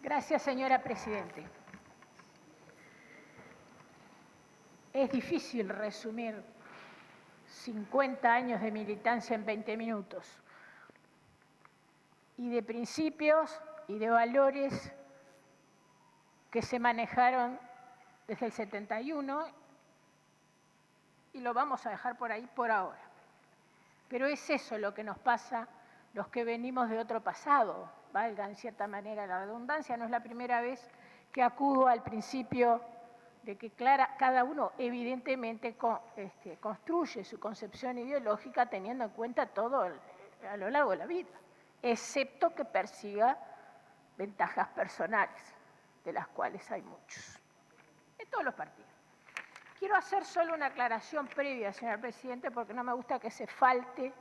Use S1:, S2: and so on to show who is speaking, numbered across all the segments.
S1: Gracias, señora Presidente. Es difícil resumir 50 años de militancia en 20 minutos y de principios y de valores que se manejaron desde el 71 y lo vamos a dejar por ahí por ahora. Pero es eso lo que nos pasa los que venimos de otro pasado, valga en cierta manera la redundancia. No es la primera vez que acudo al principio de que cada uno evidentemente construye su concepción ideológica teniendo en cuenta todo a lo largo de la vida, excepto que persiga ventajas personales, de las cuales hay muchos, en todos los partidos. Quiero hacer solo una aclaración previa, señor Presidente, porque no me gusta que se falte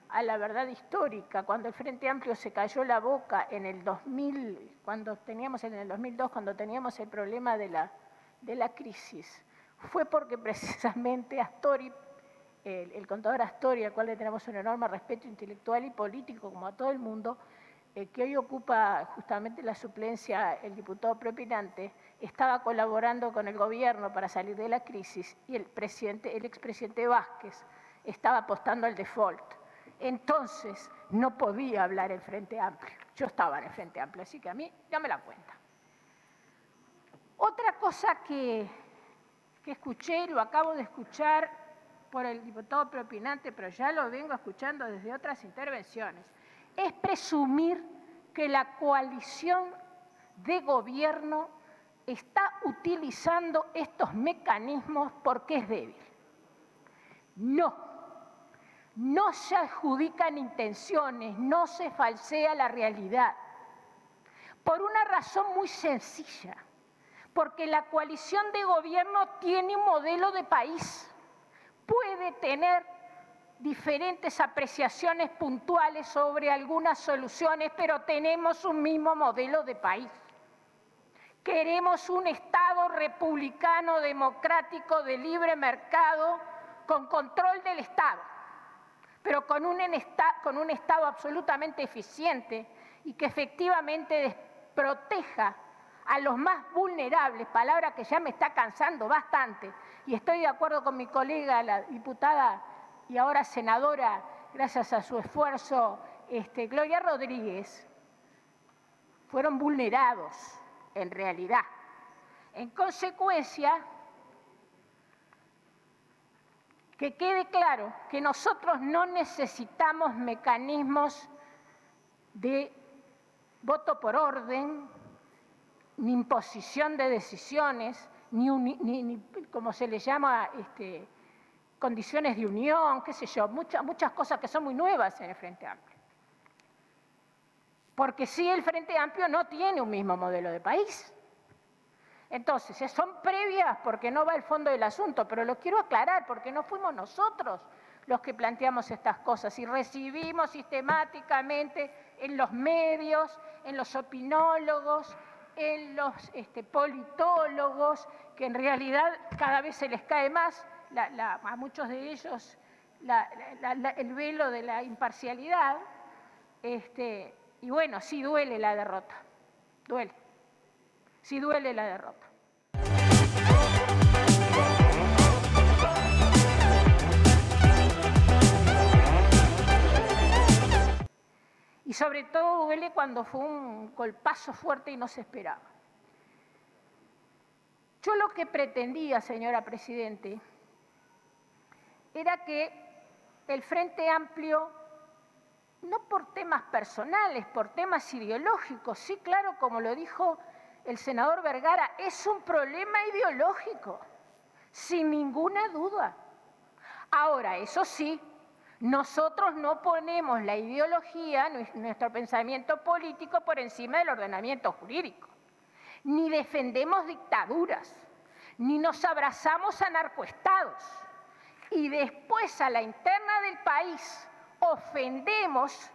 S1: a la verdad histórica. Cuando el Frente Amplio se cayó la boca en el 2000, en el 2002, cuando teníamos el problema de la crisis, fue porque precisamente Astori, el contador Astori, al cual le tenemos un enorme respeto intelectual y político, como a todo el mundo, que hoy ocupa justamente la suplencia el diputado propinante, estaba colaborando con el gobierno para salir de la crisis y el expresidente Vázquez estaba apostando al default. Entonces no podía hablar en Frente Amplio. Yo estaba en el Frente Amplio, así que a mí ya me la cuenta. Otra cosa que escuché, lo acabo de escuchar por el diputado propinante, pero ya lo vengo escuchando desde otras intervenciones, es presumir que la coalición de gobierno está utilizando estos mecanismos porque es débil. No se adjudican intenciones, no se falsea la realidad. Por una razón muy sencilla, porque la coalición de gobierno tiene un modelo de país, puede tener diferentes apreciaciones puntuales sobre algunas soluciones, pero tenemos un mismo modelo de país. Queremos un Estado republicano, democrático, de libre mercado, con control del Estado, pero con un Estado absolutamente eficiente y que efectivamente proteja a los más vulnerables, palabra que ya me está cansando bastante, y estoy de acuerdo con mi colega, la diputada y ahora senadora, gracias a su esfuerzo, Gloria Rodríguez, fueron vulnerados en realidad. En consecuencia, que quede claro que nosotros no necesitamos mecanismos de voto por orden, ni imposición de decisiones, ni como se le llama, condiciones de unión, qué sé yo, muchas cosas que son muy nuevas en el Frente Amplio. Porque sí, el Frente Amplio no tiene un mismo modelo de país. Entonces, son previas porque no va al fondo del asunto, pero lo quiero aclarar porque no fuimos nosotros los que planteamos estas cosas y recibimos sistemáticamente en los medios, en los opinólogos, en los politólogos, que en realidad cada vez se les cae más, a muchos de ellos, el velo de la imparcialidad. Y bueno, sí duele la derrota, duele. Sí duele la derrota. Y sobre todo duele cuando fue un golpazo fuerte y no se esperaba. Yo lo que pretendía, señora Presidente, era que el Frente Amplio, no por temas personales, por temas ideológicos, sí, claro, como lo dijo el senador Vergara, es un problema ideológico, sin ninguna duda. Ahora, eso sí, nosotros no ponemos la ideología, nuestro pensamiento político por encima del ordenamiento jurídico, ni defendemos dictaduras, ni nos abrazamos a narcoestados, y después a la interna del país ofendemos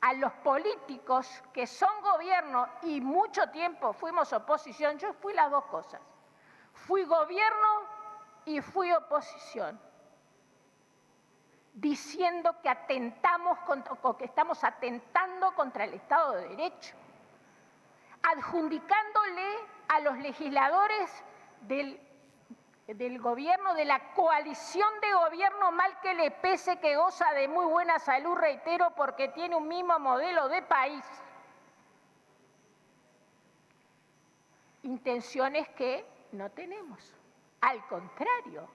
S1: a los políticos que son gobierno y mucho tiempo fuimos oposición. Yo fui las dos cosas. Fui gobierno y fui oposición, diciendo que estamos atentando contra el Estado de Derecho. adjudicándole a los legisladores del gobierno, de la coalición de gobierno, mal que le pese, que goza de muy buena salud, reitero, porque tiene un mismo modelo de país, intenciones que no tenemos. Al contrario,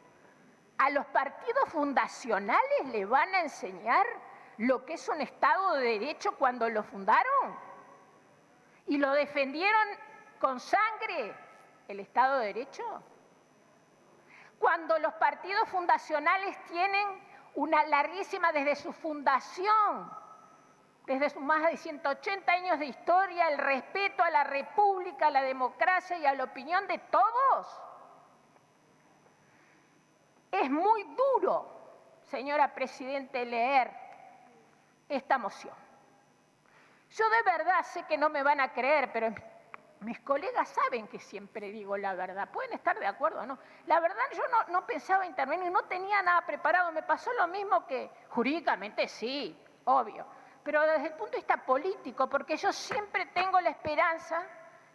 S1: a los partidos fundacionales le van a enseñar lo que es un Estado de Derecho cuando lo fundaron y lo defendieron con sangre, el Estado de Derecho. Cuando los partidos fundacionales tienen una larguísima, desde su fundación, desde sus más de 180 años de historia, el respeto a la república, a la democracia y a la opinión de todos. Es muy duro, señora Presidente, leer esta moción. Yo de verdad sé que no me van a creer, pero mis colegas saben que siempre digo la verdad. Pueden estar de acuerdo o no. La verdad, yo no pensaba intervenir, no tenía nada preparado. Me pasó lo mismo que jurídicamente sí, obvio. Pero desde el punto de vista político, porque yo siempre tengo la esperanza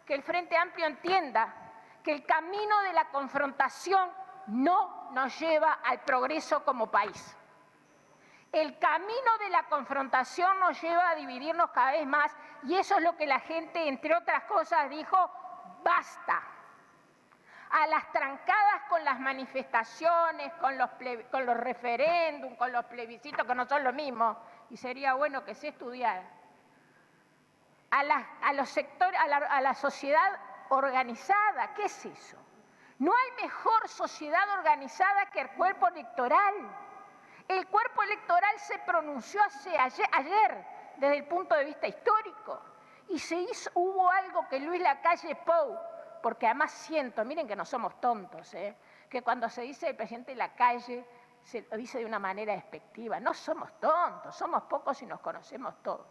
S1: que el Frente Amplio entienda que el camino de la confrontación no nos lleva al progreso como país. El camino de la confrontación nos lleva a dividirnos cada vez más y eso es lo que la gente, entre otras cosas, dijo, basta. A las trancadas con las manifestaciones, con los referéndums, con los plebiscitos, que no son lo mismo, y sería bueno que se estudiara. A los sectores, a la sociedad organizada, ¿qué es eso? No hay mejor sociedad organizada que el cuerpo electoral. El cuerpo electoral se pronunció ayer desde el punto de vista histórico y hubo algo que Luis Lacalle Pou, porque además siento, miren que no somos tontos, que cuando se dice el presidente Lacalle se lo dice de una manera despectiva. No somos tontos, somos pocos y nos conocemos todos.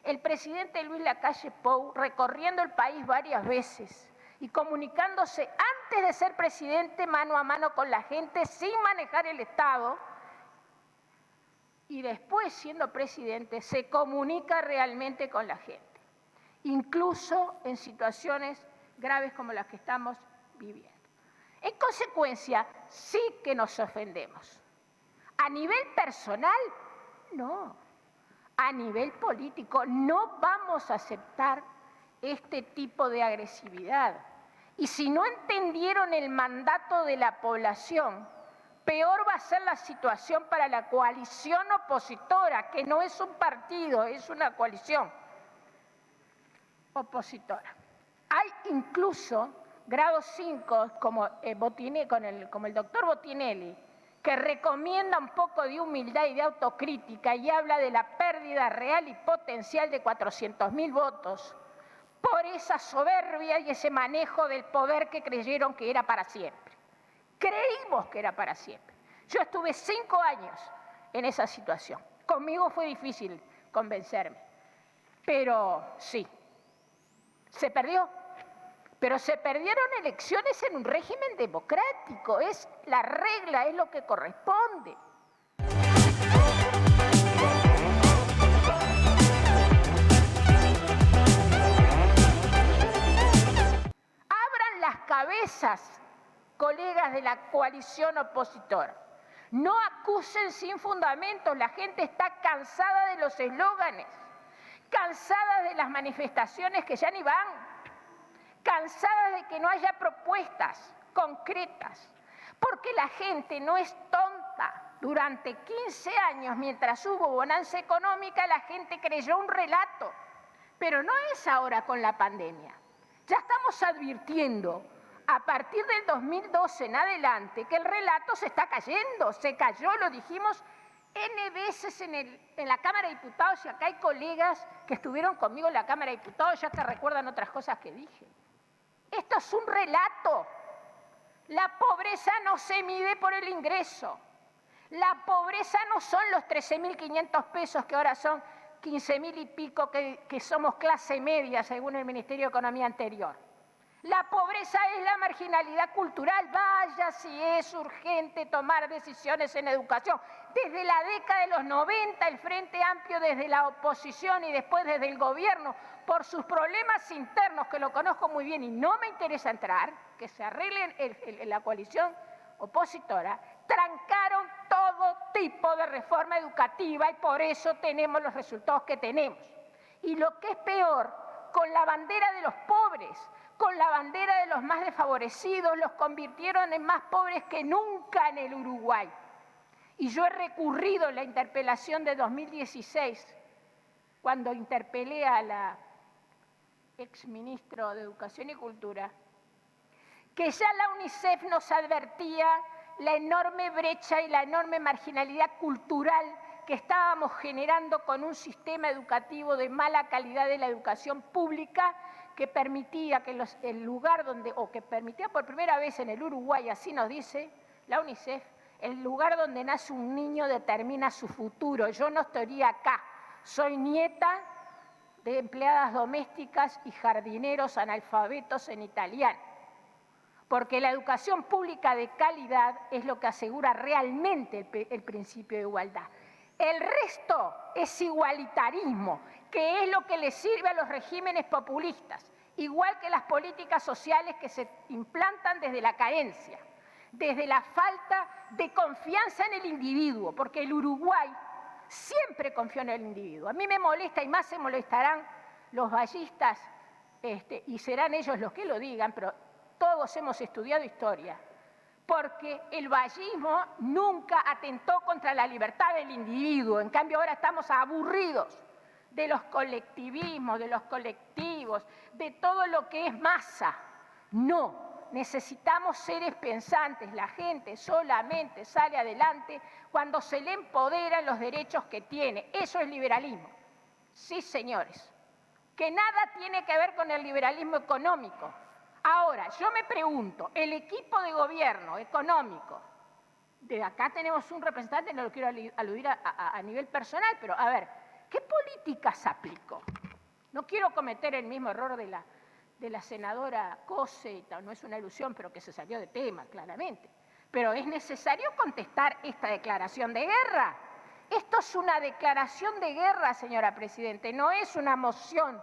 S1: El presidente Luis Lacalle Pou, recorriendo el país varias veces y comunicándose antes de ser presidente mano a mano con la gente sin manejar el Estado, y después, siendo presidente, se comunica realmente con la gente, incluso en situaciones graves como las que estamos viviendo. En consecuencia, sí que nos ofendemos. A nivel personal, no. A nivel político, no vamos a aceptar este tipo de agresividad. Y si no entendieron el mandato de la población, peor va a ser la situación para la coalición opositora, que no es un partido, es una coalición opositora. Hay incluso grados 5, como el doctor Botinelli, que recomienda un poco de humildad y de autocrítica y habla de la pérdida real y potencial de 400.000 votos por esa soberbia y ese manejo del poder que creyeron que era para siempre. Creímos que era para siempre. Yo estuve 5 años en esa situación. Conmigo fue difícil convencerme. Pero sí, se perdió. Pero se perdieron elecciones en un régimen democrático. Es la regla, es lo que corresponde. Abran las cabezas, colegas de la coalición opositora. No acusen sin fundamentos. La gente está cansada de los eslóganes, cansada de las manifestaciones que ya ni van, cansada de que no haya propuestas concretas, porque la gente no es tonta. Durante 15 años, mientras hubo bonanza económica, la gente creyó un relato, pero no es ahora con la pandemia. Ya estamos advirtiendo a partir del 2012 en adelante que el relato se está cayendo, se cayó, lo dijimos N veces en la Cámara de Diputados, y acá hay colegas que estuvieron conmigo en la Cámara de Diputados ya que recuerdan otras cosas que dije. Esto es un relato. La pobreza no se mide por el ingreso. La pobreza no son los 13.500 pesos que ahora son 15.000 y pico que somos clase media según el Ministerio de Economía anterior. La pobreza es la marginalidad cultural. Vaya si es urgente tomar decisiones en educación. Desde la década de los 90, el Frente Amplio desde la oposición y después desde el gobierno, por sus problemas internos, que lo conozco muy bien y no me interesa entrar, que se arreglen en la coalición opositora, trancaron todo tipo de reforma educativa y por eso tenemos los resultados que tenemos. Y lo que es peor, con la bandera de los pobres, con la bandera de los más desfavorecidos, los convirtieron en más pobres que nunca en el Uruguay. Y yo he recurrido en la interpelación de 2016, cuando interpelé a la exministra de Educación y Cultura, que ya la UNICEF nos advertía la enorme brecha y la enorme marginalidad cultural que estábamos generando con un sistema educativo de mala calidad de la educación pública que permitía que el lugar donde, o que permitía por primera vez en el Uruguay, así nos dice la UNICEF, el lugar donde nace un niño determina su futuro. Yo no estaría acá, soy nieta de empleadas domésticas y jardineros analfabetos en italiano, porque la educación pública de calidad es lo que asegura realmente el principio de igualdad. El resto es igualitarismo, que es lo que le sirve a los regímenes populistas, igual que las políticas sociales que se implantan desde la carencia, desde la falta de confianza en el individuo, porque el Uruguay siempre confió en el individuo. A mí me molesta y más se molestarán los vallistas, y serán ellos los que lo digan, pero todos hemos estudiado historia, porque el vallismo nunca atentó contra la libertad del individuo. En cambio, ahora estamos aburridos de los colectivismos, de los colectivos, de todo lo que es masa. No, necesitamos seres pensantes. La gente solamente sale adelante cuando se le empoderan los derechos que tiene. Eso es liberalismo. Sí, señores, que nada tiene que ver con el liberalismo económico. Ahora, yo me pregunto, el equipo de gobierno económico, de acá tenemos un representante, no lo quiero aludir a nivel personal, pero a ver, ¿qué políticas aplicó? No quiero cometer el mismo error de la senadora Cose, no es una alusión, pero que se salió de tema, claramente. Pero es necesario contestar esta declaración de guerra. Esto es una declaración de guerra, señora Presidente, no es una moción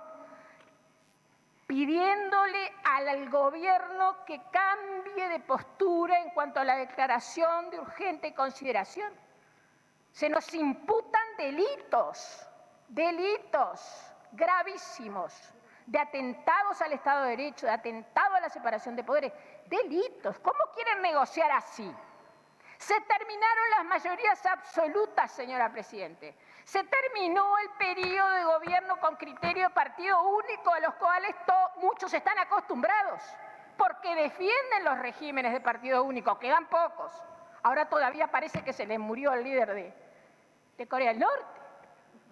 S1: pidiéndole al gobierno que cambie de postura en cuanto a la declaración de urgente consideración. Se nos imputan delitos gravísimos, de atentados al Estado de Derecho, de atentado a la separación de poderes, delitos. ¿Cómo quieren negociar así? Se terminaron las mayorías absolutas, señora Presidente. Se terminó el periodo de gobierno con criterio de partido único, a los cuales muchos están acostumbrados, porque defienden los regímenes de partido único, quedan pocos. Ahora todavía parece que se les murió el líder de Corea del Norte.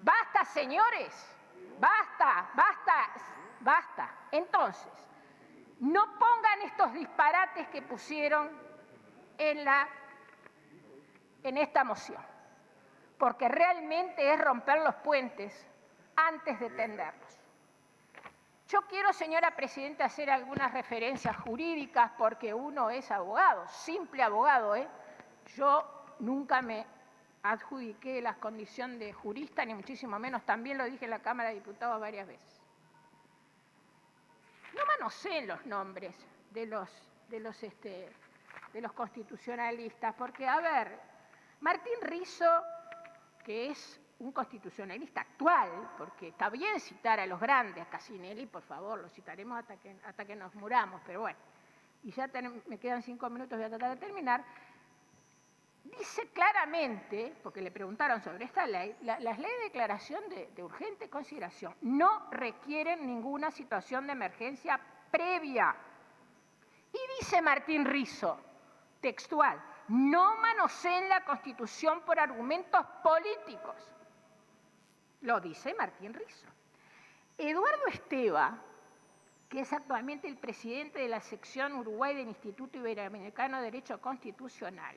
S1: ¡Basta, señores! ¡Basta, basta, basta! Entonces, no pongan estos disparates que pusieron en esta moción, porque realmente es romper los puentes antes de tenderlos. Yo quiero, señora Presidenta, hacer algunas referencias jurídicas porque uno es abogado, simple abogado, ¿eh? Yo nunca me adjudiqué la condición de jurista, ni muchísimo menos, también lo dije en la Cámara de Diputados varias veces. No manoseen los nombres de los constitucionalistas, porque, a ver, Martín Risso, que es un constitucionalista actual, porque está bien citar a los grandes, a Casinelli, por favor, lo citaremos hasta que nos muramos, pero bueno, y ya me quedan 5 minutos, voy a tratar de terminar, dice claramente, porque le preguntaron sobre esta ley, las leyes de declaración de urgente consideración no requieren ninguna situación de emergencia previa. Y dice Martín Risso, textual, no manoseen la Constitución por argumentos políticos. Lo dice Martín Risso. Eduardo Esteva, que es actualmente el presidente de la sección Uruguay del Instituto Iberoamericano de Derecho Constitucional,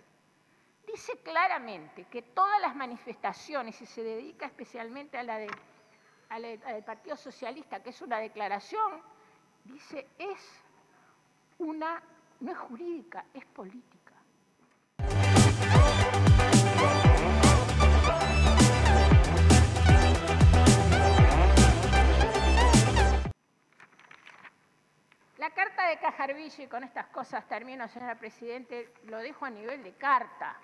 S1: dice claramente que todas las manifestaciones, y se dedica especialmente a la del Partido Socialista, que es una declaración, dice, es no es jurídica, es política. La carta de Cajarville, y con estas cosas termino, señora Presidente, lo dejo a nivel de carta.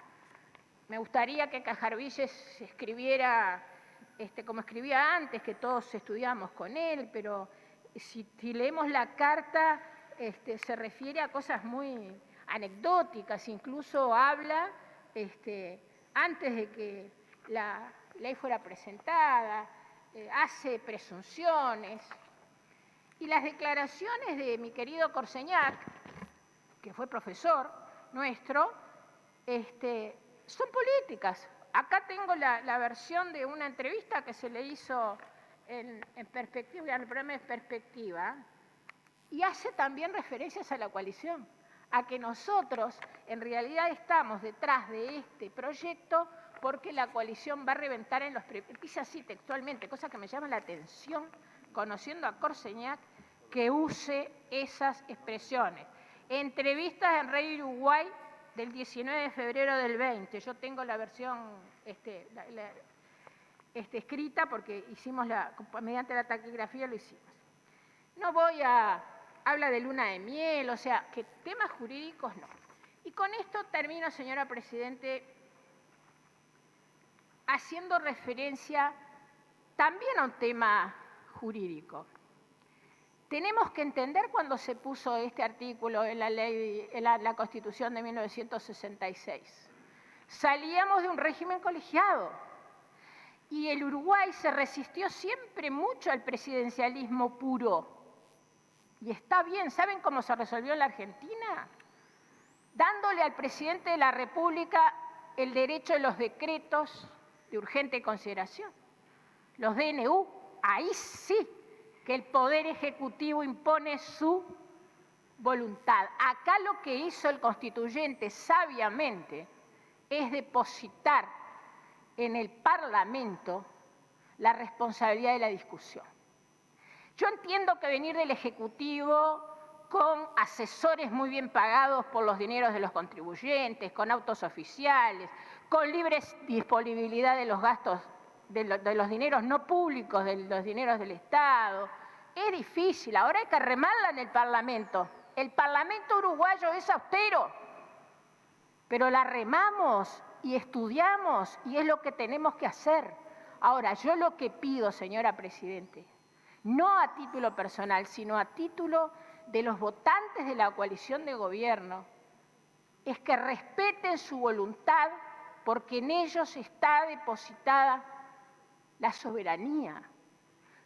S1: Me gustaría que Cajarville se escribiera como escribía antes, que todos estudiamos con él, pero si leemos la carta, se refiere a cosas muy anecdóticas, incluso habla, antes de que la ley fuera presentada, hace presunciones. Y las declaraciones de mi querido Corseñac, que fue profesor nuestro, son políticas. Acá tengo la versión de una entrevista que se le hizo en Perspectiva, en el programa de Perspectiva, y hace también referencias a la coalición, a que nosotros en realidad estamos detrás de este proyecto porque la coalición va a reventar en los... Dice así textualmente, cosa que me llama la atención, conociendo a Corseñac, que use esas expresiones. Entrevistas en Radio Uruguay del 19 de febrero del 20. Yo tengo la versión escrita porque hicimos mediante la taquigrafía lo hicimos. No voy a... Habla de luna de miel, o sea, que temas jurídicos no. Y con esto termino, señora Presidente, haciendo referencia también a un tema jurídico. Tenemos que entender cuando se puso este artículo en la ley, en la Constitución de 1966. Salíamos de un régimen colegiado y el Uruguay se resistió siempre mucho al presidencialismo puro. Y está bien, ¿saben cómo se resolvió en la Argentina? Dándole al presidente de la República el derecho de los decretos de urgente consideración, los DNU. Ahí sí que el Poder Ejecutivo impone su voluntad. Acá lo que hizo el constituyente sabiamente es depositar en el Parlamento la responsabilidad de la discusión. Yo entiendo que venir del Ejecutivo con asesores muy bien pagados por los dineros de los contribuyentes, con autos oficiales, con libre disponibilidad de los gastos de los dineros no públicos, de los dineros del Estado. Es difícil, ahora hay que remarla en el Parlamento. El Parlamento uruguayo es austero, pero la remamos y estudiamos y es lo que tenemos que hacer. Ahora, yo lo que pido, señora Presidente, no a título personal, sino a título de los votantes de la coalición de gobierno, es que respeten su voluntad porque en ellos está depositada la soberanía,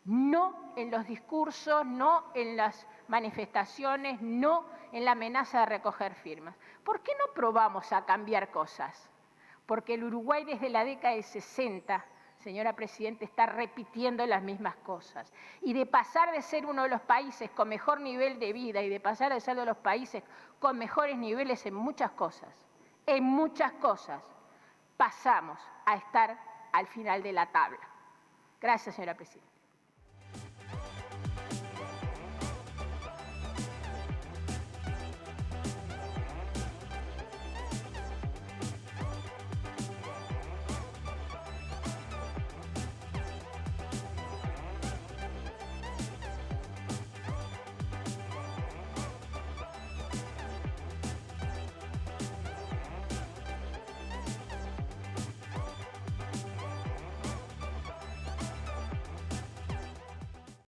S1: no en los discursos, no en las manifestaciones, no en la amenaza de recoger firmas. ¿Por qué no probamos a cambiar cosas? Porque el Uruguay desde la década de 60, señora Presidenta, está repitiendo las mismas cosas. Y de pasar de ser uno de los países con mejor nivel de vida y de pasar de ser uno de los países con mejores niveles en muchas cosas, pasamos a estar al final de la tabla. Gracias, señora Presidenta.